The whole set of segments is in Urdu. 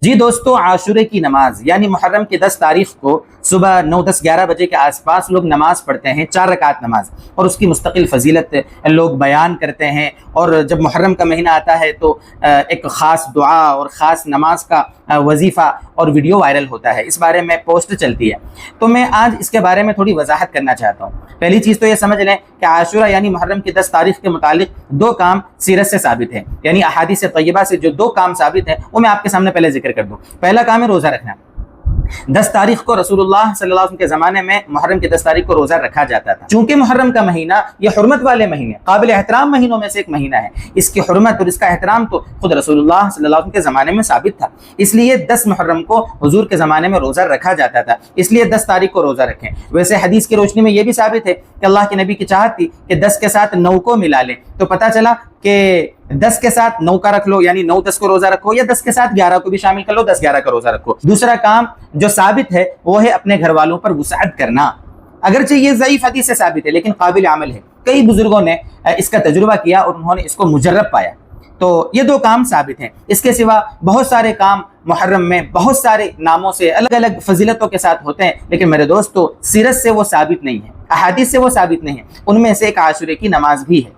جی دوستو، عاشورے کی نماز یعنی محرم کی 10 تاریخ کو صبح 9، 10، 11 بجے کے آس پاس لوگ نماز پڑھتے ہیں، 4 رکعت نماز، اور اس کی مستقل فضیلت لوگ بیان کرتے ہیں۔ اور جب محرم کا مہینہ آتا ہے تو ایک خاص دعا اور خاص نماز کا وظیفہ اور ویڈیو وائرل ہوتا ہے، اس بارے میں پوسٹ چلتی ہے۔ تو میں آج اس کے بارے میں تھوڑی وضاحت کرنا چاہتا ہوں۔ پہلی چیز تو یہ سمجھ لیں کہ عاشورہ یعنی محرم کی 10 تاریخ کے متعلق 2 کام سیرت سے ثابت ہیں، یعنی احادیث طیبہ سے جو 2 کام ثابت ہیں وہ میں آپ کے سامنے پہلے ذکر کر دوں۔ پہلا کام ہے روزہ رکھنا۔ 10 تاریخ کو رسول اللہ صلی اللہ علیہ وسلم کے زمانے میں محرم کی 10 تاریخ کو روزہ رکھا جاتا تھا۔ چونکہ محرم کا مہینہ یہ حرمت والے مہینے، قابل احترام مہینوں میں سے ایک مہینہ ہے، اس کی حرمت اور اس کا احترام تو خود رسول اللہ صلی اللہ علیہ وسلم کے زمانے میں ثابت تھا، اس لیے 10 محرم کو حضور کے زمانے میں روزہ رکھا جاتا تھا، اس لیے 10 تاریخ کو روزہ رکھیں۔ ویسے حدیث کی روشنی میں یہ بھی ثابت ہے کہ اللہ کے نبی کی چاہت تھی کہ 10 کے ساتھ 9 کو ملا لیں، تو پتہ چلا کہ 10 کے ساتھ 9 کا رکھ لو، یعنی 9 10 کو روزہ رکھو، یا 10 کے ساتھ 11 کو بھی شامل کر لو، 10 11 کا روزہ رکھو۔ دوسرا کام جو ثابت ہے وہ ہے اپنے گھر والوں پر وسعت کرنا، اگرچہ یہ ضعیف حدیث سے ثابت ہے لیکن قابل عمل ہے، کئی بزرگوں نے اس کا تجربہ کیا اور انہوں نے اس کو مجرب پایا، تو یہ 2 کام ثابت ہیں۔ اس کے سوا بہت سارے کام محرم میں بہت سارے ناموں سے الگ الگ فضیلتوں کے ساتھ ہوتے ہیں، لیکن میرے دوستو سیرت سے وہ ثابت نہیں ہے، احادیث سے وہ ثابت نہیں ہے۔ ان میں سے ایک عاشورے کی نماز بھی ہے۔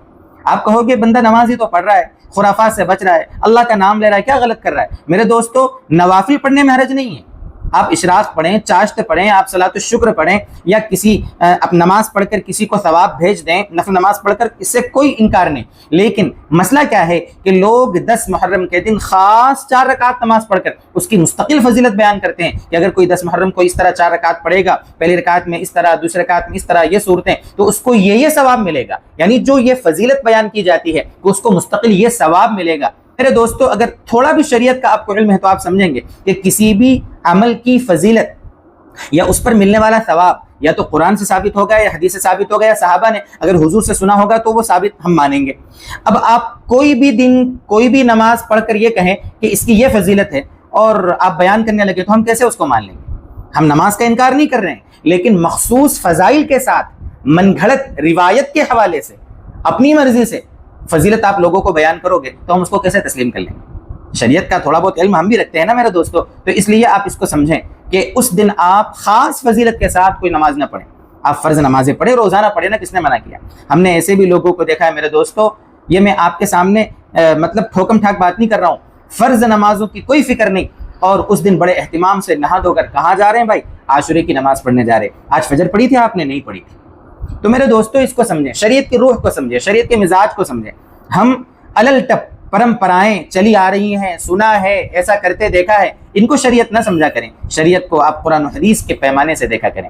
آپ کہو گے بندہ نماز ہی تو پڑھ رہا ہے، خرافات سے بچ رہا ہے، اللہ کا نام لے رہا ہے، کیا غلط کر رہا ہے؟ میرے دوستو نوافل پڑھنے میں حرج نہیں ہے، آپ اشراق پڑھیں، چاشت پڑھیں، آپ صلاۃ الشکر پڑھیں، یا کسی نماز پڑھ کر کسی کو ثواب بھیج دیں، نفل نماز پڑھ کر، اس سے کوئی انکار نہیں۔ لیکن مسئلہ کیا ہے کہ لوگ 10 محرم کے دن خاص 4 رکعت نماز پڑھ کر اس کی مستقل فضیلت بیان کرتے ہیں کہ اگر کوئی 10 محرم کو اس طرح 4 رکعت پڑھے گا، پہلی رکعت میں اس طرح، دوسری رکعت میں اس طرح، یہ صورتیں، تو اس کو یہ ثواب ملے گا، یعنی جو یہ فضیلت بیان کی جاتی ہے کہ اس کو مستقل یہ ثواب ملے گا۔ میرے دوستو اگر تھوڑا بھی شریعت کا آپ کو علم ہے تو آپ سمجھیں گے کہ کسی بھی عمل کی فضیلت یا اس پر ملنے والا ثواب یا تو قرآن سے ثابت ہوگا یا حدیث سے ثابت ہوگا یا صحابہ نے اگر حضور سے سنا ہوگا تو وہ ثابت ہم مانیں گے۔ اب آپ کوئی بھی دن کوئی بھی نماز پڑھ کر یہ کہیں کہ اس کی یہ فضیلت ہے اور آپ بیان کرنے لگے تو ہم کیسے اس کو مان لیں گے؟ ہم نماز کا انکار نہیں کر رہے ہیں، لیکن مخصوص فضائل کے ساتھ من گھڑت روایت کے حوالے سے اپنی مرضی سے فضیلت آپ لوگوں کو بیان کرو گے تو ہم اس کو کیسے تسلیم کر لیں گے؟ شریعت کا تھوڑا بہت علم ہم بھی رکھتے ہیں نا میرے دوستو، تو اس لیے آپ اس کو سمجھیں کہ اس دن آپ خاص فضیلت کے ساتھ کوئی نماز نہ پڑھیں، آپ فرض نمازیں پڑھیں، روزانہ پڑھیں نا، کس نے منع کیا؟ ہم نے ایسے بھی لوگوں کو دیکھا ہے میرے دوستو، یہ میں آپ کے سامنے مطلب ٹھوکم ٹھاک بات نہیں کر رہا ہوں، فرض نمازوں کی کوئی فکر نہیں، اور اس دن بڑے اہتمام سے نہا دھو کر کہاں جا رہے ہیں بھائی؟ عاشورے کی نماز پڑھنے جا رہے ہیں۔ آج فجر پڑھی تھی آپ نے؟ نہیں پڑھی تھی۔ تو میرے دوستو اس کو سمجھیں، شریعت کی روح کو سمجھیں، شریعت کے مزاج کو سمجھیں۔ ہم الل ٹپ پرمپرائیں چلی آ رہی ہیں، سنا ہے، ایسا کرتے دیکھا ہے، ان کو شریعت نہ سمجھا کریں، شریعت کو آپ قرآن و حدیث کے پیمانے سے دیکھا کریں۔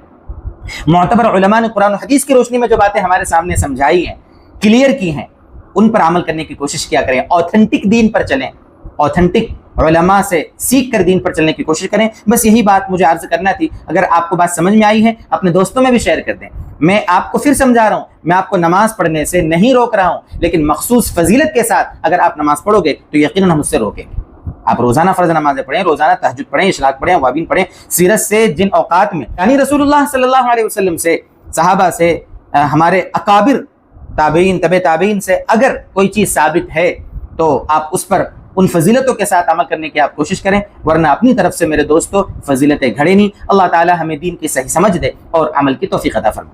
معتبر علماء نے قرآن و حدیث کی روشنی میں جو باتیں ہمارے سامنے سمجھائی ہیں، کلیئر کی ہیں، ان پر عمل کرنے کی کوشش کیا کریں، اوتھنٹک دین پر چلیں، اوتھنٹک علماء سے سیکھ کر دین پر چلنے کی کوشش کریں۔ بس یہی بات مجھے عرض کرنا تھی۔ اگر آپ کو بات سمجھ میں آئی ہے اپنے دوستوں میں بھی شیئر کر دیں۔ میں آپ کو پھر سمجھا رہا ہوں، میں آپ کو نماز پڑھنے سے نہیں روک رہا ہوں، لیکن مخصوص فضیلت کے ساتھ اگر آپ نماز پڑھو گے تو یقیناً ہم اس سے روکیں گے۔ آپ روزانہ فرض نمازیں پڑھیں، روزانہ تہجد پڑھیں، اشراق پڑھیں، اوابین پڑھیں، سیرت سے جن اوقات میں یعنی رسول اللہ صلی اللہ علیہ وسلم سے، صحابہ سے، ہمارے اکابر تابعین، تبع تابعین سے اگر کوئی چیز ثابت ہے تو آپ اس پر ان فضیلتوں کے ساتھ عمل کرنے کی آپ کوشش کریں، ورنہ اپنی طرف سے میرے دوستو فضیلتیں گھڑے نہیں۔ اللہ تعالی ہمیں دین کی صحیح سمجھ دے اور عمل کی توفیق عطا فرمائے۔